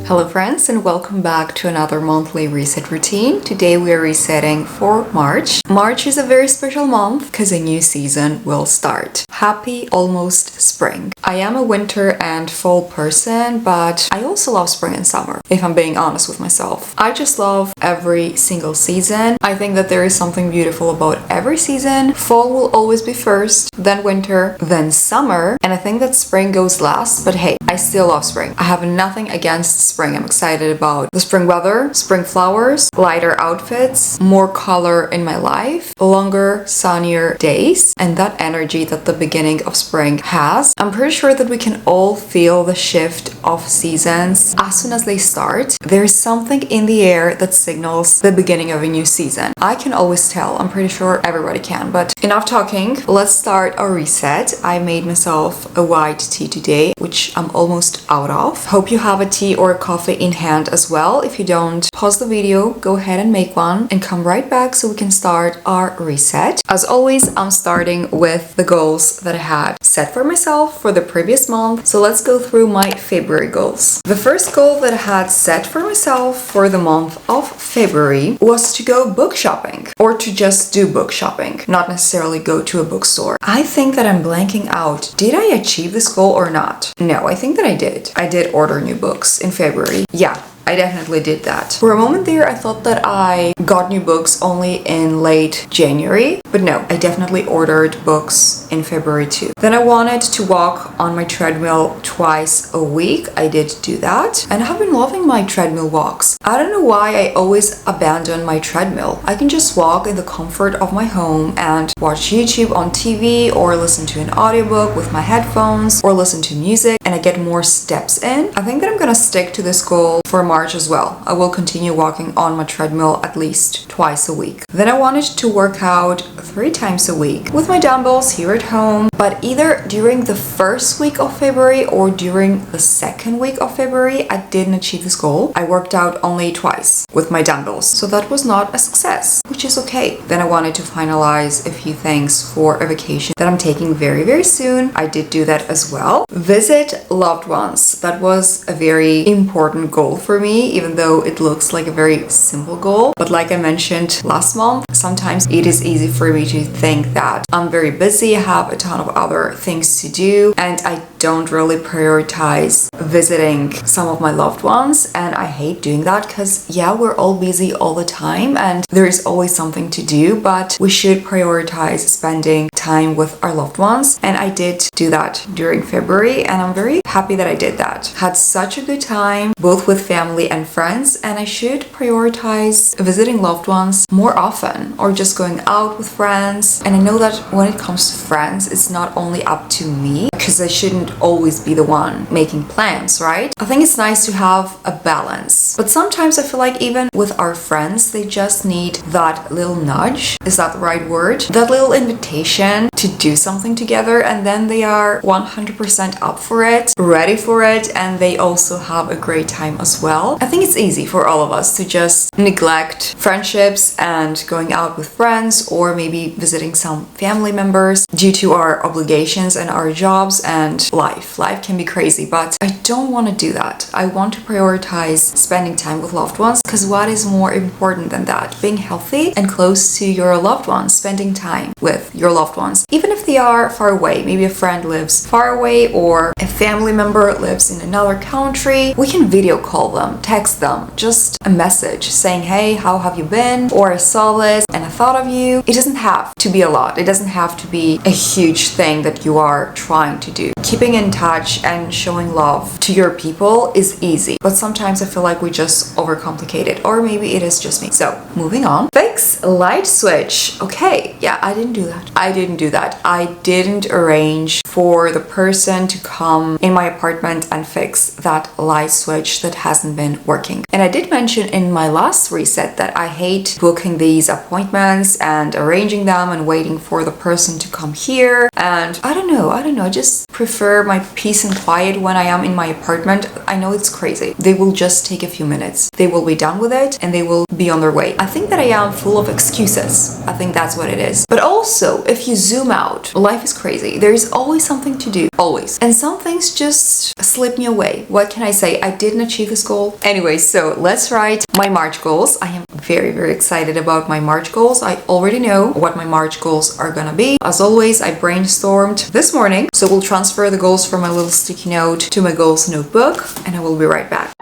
Hello friends, and welcome back to another monthly reset routine. Today we are resetting for March. March is a very special month because a new season will start. Happy almost spring. I am a winter and fall person, but I also love spring and summer, if I'm being honest with myself. I just love every single season. I think that there is something beautiful about every season. Fall will always be first, then winter, then summer, and I think that spring goes last, but hey, I still love spring. I have nothing against spring. I'm excited about the spring weather, spring flowers, lighter outfits, more color in my life, longer, sunnier days, and that energy that the beginning of spring has. I'm pretty sure that we can all feel the shift of seasons as soon as they start. There's something in the air that signals the beginning of a new season. I can always tell. I'm pretty sure everybody can, but enough talking. Let's start our reset. I made myself a white tea today, which I'm almost out of. Hope you have a tea or a coffee in hand as well. If you don't, pause the video, go ahead and make one, and come right back so we can start our reset. As always, I'm starting with the goals that I had set for myself for the previous month. So let's go through my February goals. The first goal that I had set for myself for the month of February was to go book shopping, or to just do book shopping, not necessarily go to a bookstore. I think that I'm blanking out. Did I achieve this goal or not? No, I think that I did. I did order new books in February. Yeah, I definitely did that. For a moment there, I thought that I got new books only in late January, but no, I definitely ordered books in February too. Then I wanted to walk on my treadmill twice a week. I did do that, and I have been loving my treadmill walks. I don't know why I always abandon my treadmill. I can just walk in the comfort of my home and watch YouTube on TV, or listen to an audiobook with my headphones, or listen to music, and I get more steps in. I think that I'm gonna stick to this goal for March as well. I will continue walking on my treadmill at least twice a week. Then I wanted to work out 3 times a week with my dumbbells here at home, but either during the first week of February or during the second week of February, I didn't achieve this goal. I worked out only twice with my dumbbells, so that was not a success, which is okay. Then I wanted to finalize a few things for a vacation that I'm taking very, very soon. I did do that as well. Visit loved ones. That was a very important goal for me, even though it looks like a very simple goal. But like I mentioned last month, sometimes it is easy for me to think that I'm very busy, I have a ton of other things to do, and I don't really prioritize visiting some of my loved ones. And I hate doing that because, yeah, we're all busy all the time and there is always something to do, but we should prioritize spending time with our loved ones. And I did do that during February, and I'm very happy that I did that. Had such a good time, both with family and friends, and I should prioritize visiting loved ones more often, or just going out with friends. And I know that when it comes to friends, it's not only up to me, because I shouldn't always be the one making plans, right? I think it's nice to have a balance, but sometimes I feel like even with our friends, they just need that little nudge. Is that the right word? That little invitation to do something together, and then they are 100% up for it, ready for it, and they also have a great time as well. I think it's easy for all of us to just neglect friendships and going out with friends, or maybe visiting some family members due to our obligations and our jobs and life. Life can be crazy, but I don't want to do that. I want to prioritize spending time with loved ones, because what is more important than that? Being healthy and close to your loved ones, spending time with your loved ones. even if they are far away. Maybe a friend lives far away or a family member lives in another country. We can video call them, text them, just a message saying, hey, how have you been? Or I saw this and I thought of you. It doesn't have to be a lot. It doesn't have to be a huge thing that you are trying to do. Keeping in touch and showing love to your people is easy, but sometimes I feel like we just overcomplicate it, or maybe it is just me. So moving on. Fix light switch. Okay, yeah, I didn't do that. I didn't arrange for the person to come in my apartment and fix that light switch that hasn't been working. And I did mention in my last reset that I hate booking these appointments and arranging them and waiting for the person to come here. And I don't know, I just prefer my peace and quiet when I am in my apartment. I know it's crazy. They will just take a few minutes. They will be done with it and they will be on their way. I think that I am full of excuses. I think that's what it is. But also, if you zoom out, life is crazy. There is always something to do. Always. And some things just slip me away. What can I say? I didn't achieve this goal. Anyway, so let's write my March goals. I am very, very excited about my March goals. I already know what my March goals are gonna be. As always, I brainstormed this morning. So we'll transfer the goals from my little sticky note to my goals notebook and I will be right back.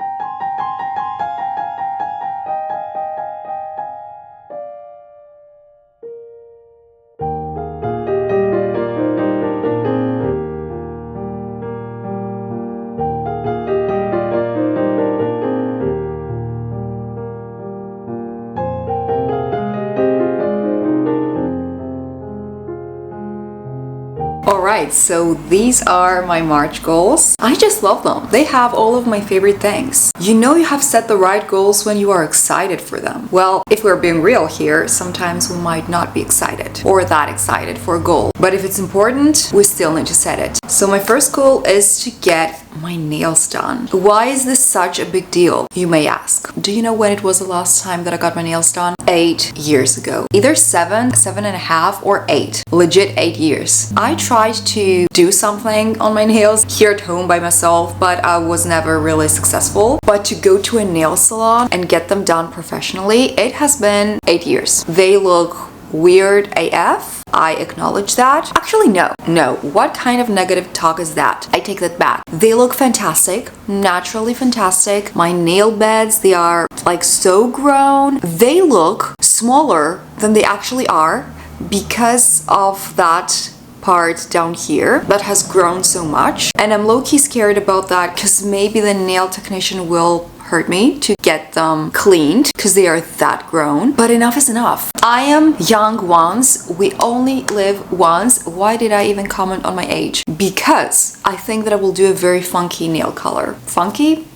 Alright, so these are my March goals. I just love them. They have all of my favorite things. You know you have set the right goals when you are excited for them. Well, if we're being real here, sometimes we might not be excited or that excited for a goal. But if it's important, we still need to set it. So my first goal is to get my nails done. Why is this such a big deal, you may ask? Do you know when it was the last time that I got my nails done? 8 years ago. Either 7.5, or 8. Legit 8 years. I tried to do something on my nails here at home by myself, but I was never really successful. But to go to a nail salon and get them done professionally, it has been 8 years. They look weird AF. I acknowledge that. Actually, no. What kind of negative talk is that? I take that back. They look fantastic, naturally fantastic. My nail beds, they are like so grown. They look smaller than they actually are because of that part down here that has grown so much. And I'm low-key scared about that because maybe the nail technician will hurt me to get them cleaned because they are that grown. But enough is enough. I am young once. We only live once. Why did I even comment on my age? Because I think that I will do a very funky nail color. Funky?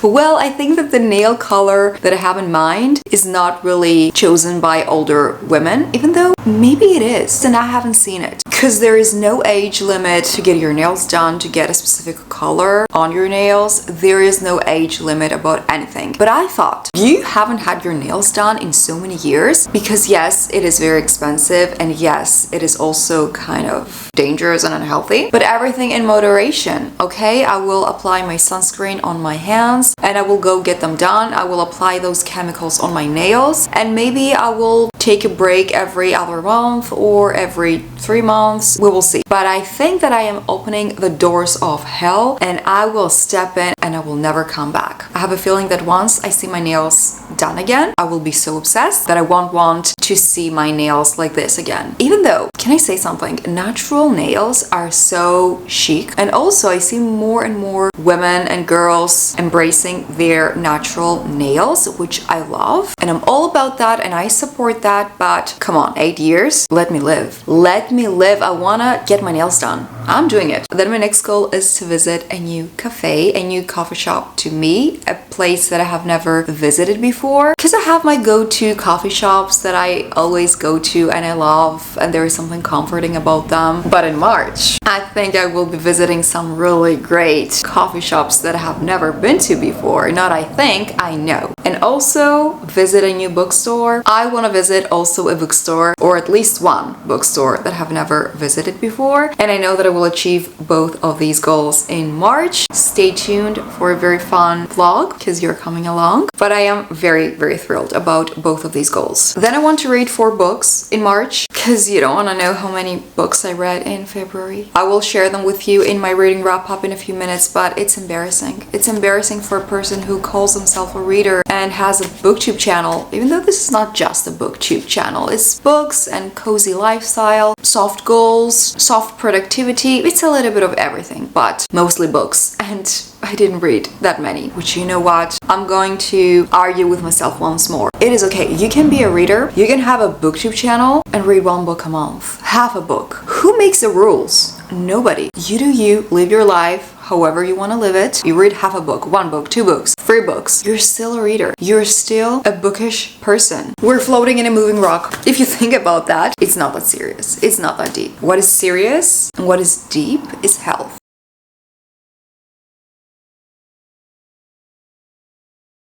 Well, I think that the nail color that I have in mind is not really chosen by older women, even though maybe it is, and I haven't seen it. Because there is no age limit to get your nails done, to get a specific color on your nails. There is no age limit about anything. But I thought, you haven't had your nails done in so many years, because yes, it is very expensive, and yes, it is also kind of dangerous and unhealthy, but everything in moderation, okay? I will apply my sunscreen on my hands and I will go get them done. I will apply those chemicals on my nails, and maybe I will take a break every other month or every 3 months. We will see. But I think that I am opening the doors of hell and I will step in and I will never come back. I have a feeling that once I see my nails done again, I will be so obsessed that I won't want to see my nails like this again. Even though, can I say something? Natural nails are so chic, and also I see more and more women and girls embracing their natural nails, which I love, and I'm all about that and I support that. But come on, 8 years, let me live. Let me live. I wanna get my nails done. I'm doing it. Then my next goal is to visit a new cafe, a new coffee shop to me, a place that I have never visited before, because I have my go-to coffee shops that I always go to and I love, and there is something comforting about them. But in March, I think I will be visiting some really great coffee shops that I have never been to before. Not I think, I know. And also visit a new bookstore. I want to visit also a bookstore, or at least one bookstore that I have never visited before. And I know that I will achieve both of these goals in March. Stay tuned for a very fun vlog because you're coming along. But I am very, very thrilled about both of these goals. Then I want to read 4 books in March because you don't want to know how many books I read in February. I will share them with you in my reading wrap-up in a few minutes, but it's embarrassing. It's embarrassing for a person who calls himself a reader and has a booktube channel, even though this is not just a booktube channel. It's books and cozy lifestyle, soft goals, soft productivity. It's a little bit of everything, but mostly books. And I didn't read that many, which, you know what? I'm going to argue with myself once more. It is okay. You can be a reader. You can have a booktube channel and read one book a month. Half a book. Who makes the rules? Nobody. You do you. Live your life however you want to live it. You read half a book, 1 book, 2 books, 3 books. You're still a reader. You're still a bookish person. We're floating in a moving rock. If you think about that, it's not that serious. It's not that deep. What is serious and what is deep is health.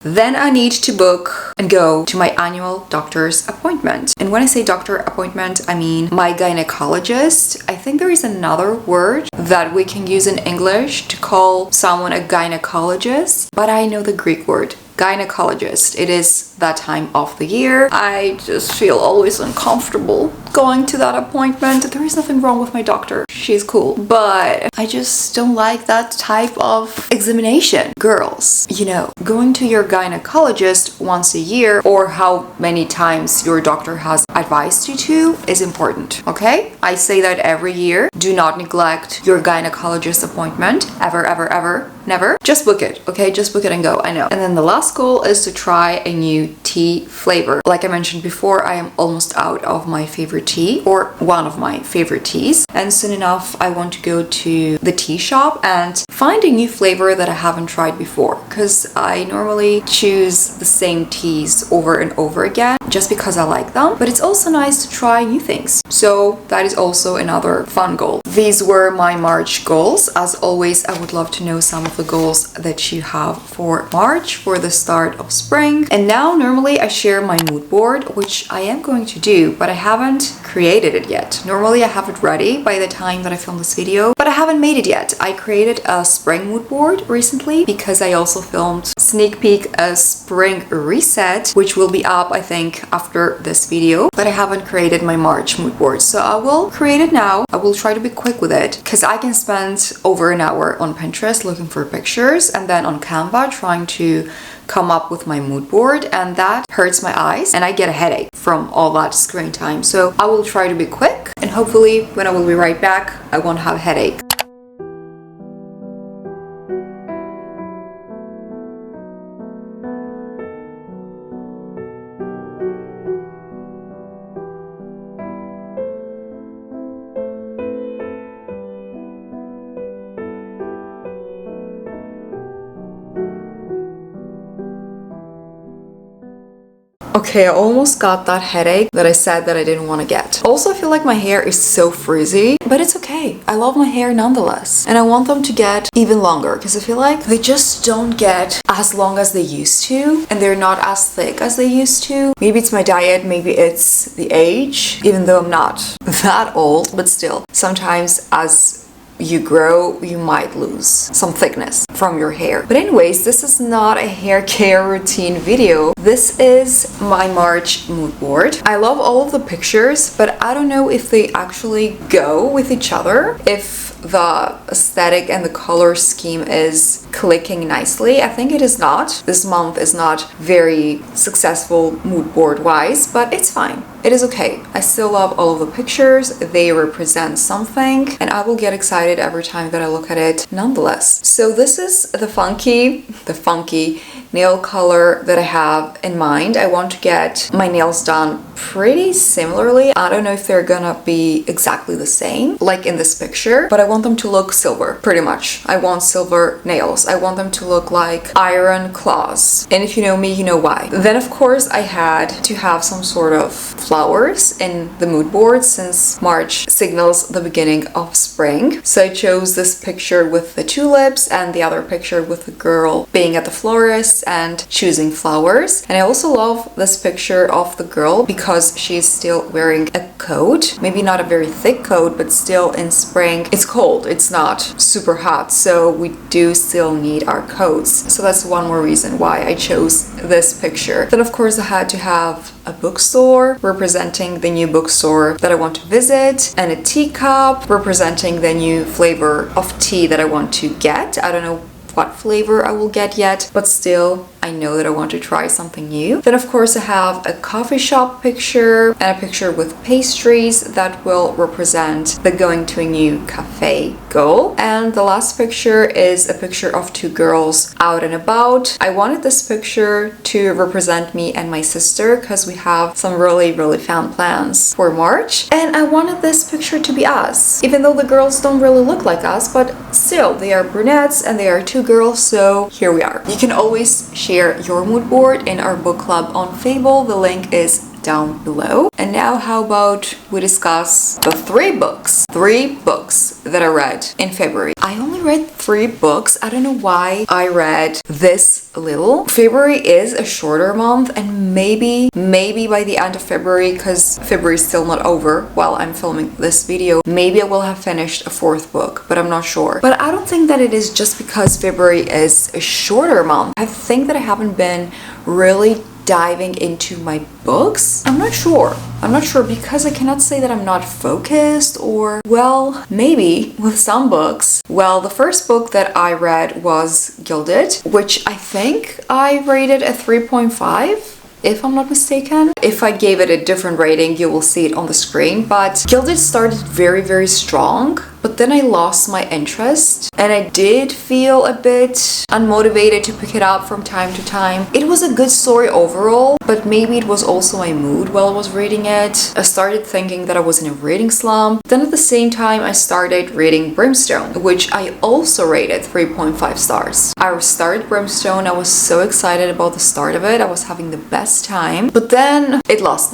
Then I need to book and go to my annual doctor's appointment. And when I say doctor appointment, I mean my gynecologist. I think there is another word that we can use in English to call someone a gynecologist, but I know the Greek word. Gynecologist. It is that time of the year. I just feel always uncomfortable going to that appointment. There is nothing wrong with my doctor. She's cool. But I just don't like that type of examination. Girls, you know, going to your gynecologist once a year or how many times your doctor has advised you to is important, okay? I say that every year. Do not neglect your gynecologist appointment. Ever, ever, ever. Never. Just book it, okay? Just book it and go. I know. And then the last goal is to try a new tea flavor. Like I mentioned before, I am almost out of my favorite tea, or one of my favorite teas. And soon enough, I want to go to the tea shop and find a new flavor that I haven't tried before. Because I normally choose the same teas over and over again just because I like them. But it's also nice to try new things. So that is also another fun goal. These were my March goals. As always, I would love to know some of the goals that you have for March, for the start of spring. And now normally I share my mood board, which I am going to do, but I haven't created it yet. Normally I have it ready by the time that I film this video, but I haven't made it yet. I created a spring mood board recently because I also filmed sneak peek a spring reset, which will be up I think after this video, but I haven't created my March mood board. So I will create it now. I will try to be quick with it because I can spend over an hour on Pinterest looking for pictures and then on Canva trying to come up with my mood board, and that hurts my eyes and I get a headache from all that screen time. So I will try to be quick and hopefully when I will be right back I won't have a headache. Okay, I almost got that headache that I said that I didn't want to get. Also, I feel like my hair is so frizzy, but it's okay. I love my hair nonetheless. And I want them to get even longer because I feel like they just don't get as long as they used to and they're not as thick as they used to. Maybe it's my diet, maybe it's the age, even though I'm not that old, but still. Sometimes as you grow, you might lose some thickness from your hair. But anyways, this is not a hair care routine video. This is my March mood board. I love all of the pictures, but I don't know if they actually go with each other, if the aesthetic and the color scheme is clicking nicely. I think it is not. This month is not very successful mood board wise, but it's fine. It is okay. I still love all of the pictures. They represent something and I will get excited every time that I look at it nonetheless. So this is the funky nail color that I have in mind. I want to get my nails done pretty similarly. I don't know if they're gonna be exactly the same like in this picture, but I want them to look silver pretty much. I want silver nails. I want them to look like iron claws. And if you know me, you know why. Then of course I had to have some sort of flowers in the mood board since March signals the beginning of spring. So I chose this picture with the tulips and the other picture with the girl being at the florist and choosing flowers. And I also love this picture of the girl because because she's still wearing a coat. Maybe not a very thick coat, but still in spring. It's cold. It's not super hot. So we do still need our coats. So that's one more reason why I chose this picture. Then of course I had to have a bookstore representing the new bookstore that I want to visit, and a teacup representing the new flavor of tea that I want to get. I don't know what flavor I will get yet, but still I know that I want to try something new. Then of course I have a coffee shop picture and a picture with pastries that will represent the going to a new cafe goal. And the last picture is a picture of two girls out and about. I wanted this picture to represent me and my sister because we have some really fun plans for March, and I wanted this picture to be us, even though the girls don't really look like us, but still they are brunettes and they are two girls, so here we are. You can always share your mood board in our book club on Fable. The link is down below. And now how about we discuss the three books that I read in February. I only read 3 books. I don't know why I read this little. February is a shorter month, and maybe by the end of February, because February is still not over while I'm filming this video, maybe I will have finished a 4th book, but I'm not sure. But I don't think that it is just because February is a shorter month. I think that I haven't been really diving into my books. I'm not sure because I cannot say that I'm not focused, or well, maybe with some books. Well, the first book that I read was Gilded, which I think I rated a 3.5. if I'm not mistaken. If I gave it a different rating, you will see it on the screen, but Gilded started very strong, but then I lost my interest and I did feel a bit unmotivated to pick it up from time to time. It was a good story overall, but maybe it was also my mood while I was reading it. I started thinking that I was in a reading slump. Then at the same time, I started reading Brimstone, which I also rated 3.5 stars. I started Brimstone. I was so excited about the start of it. I was having the best time, but then it lost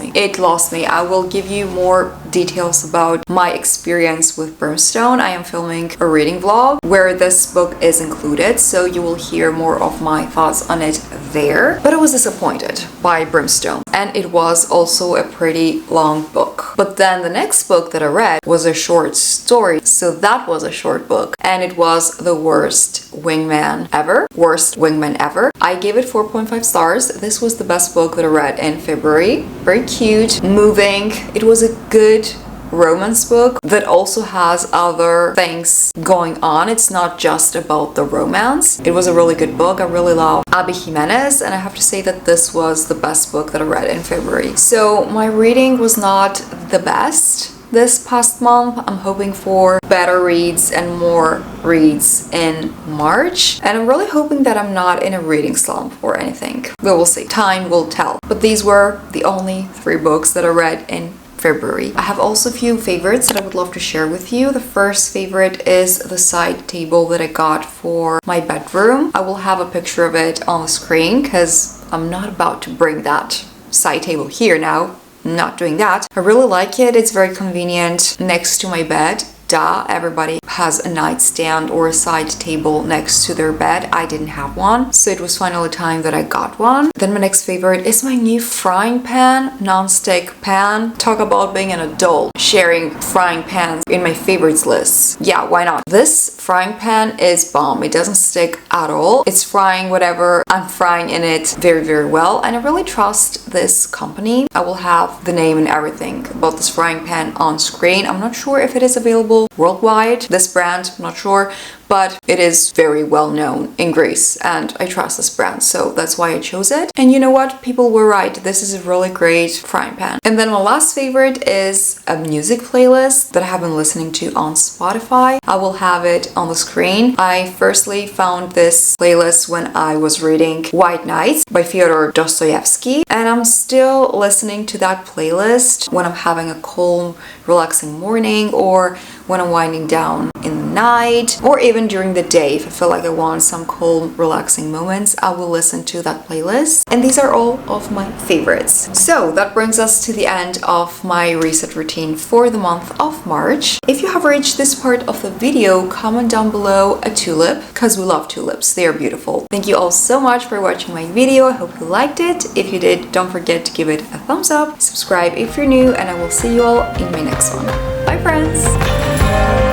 me. I will give you more details about my experience with Brimstone. I am filming a reading vlog where this book is included, so you will hear more of my thoughts on it there. But I was disappointed by Brimstone, and it was also a pretty long book. But then the next book that I read was a short story, so that was a short book, and it was The Worst Wingman Ever. I gave it 4.5 stars. This was the best book that I read in February. Very cute, moving. It was a good romance book that also has other things going on. It's not just about the romance. It was a really good book. I really love Abby Jimenez, and I have to say that this was the best book that I read in February. So my reading was not the best this past month. I'm hoping for better reads and more reads in March, and I'm really hoping that I'm not in a reading slump or anything. We will see. Time will tell. But these were the only 3 books that I read in February. I have also a few favorites that I would love to share with you. The first favorite is the side table that I got for my bedroom. I will have a picture of it on the screen because I'm not about to bring that side table here now. Not doing that. I really like it. It's very convenient next to my bed. Everybody has a nightstand or a side table next to their bed. I didn't have one, so it was finally time that I got one. Then my next favorite is my new frying pan, non-stick pan. Talk about being an adult, sharing frying pans in my favorites list. Yeah, why not? This frying pan is bomb. It doesn't stick at all. It's frying whatever I'm frying in it very well, and I really trust this company. I will have the name and everything about this frying pan on screen. I'm not sure if it is available worldwide, this brand, I'm not sure, but it is very well known in Greece and I trust this brand, so that's why I chose it. And you know what? People were right. This is a really great frying pan. And then my last favorite is a music playlist that I have been listening to on Spotify. I will have it on the screen. I firstly found this playlist when I was reading White Nights by Fyodor Dostoevsky, and I'm still listening to that playlist when I'm having a calm, relaxing morning or when I'm winding down in the night, or even during the day. If I feel like I want some calm, relaxing moments, I will listen to that playlist. And these are all of my favorites. So that brings us to the end of my reset routine for the month of March. If you have reached this part of the video, comment down below a tulip, because we love tulips. They are beautiful. Thank you all so much for watching my video. I hope you liked it. If you did, don't forget to give it a thumbs up, subscribe if you're new, and I will see you all in my next one. Bye friends!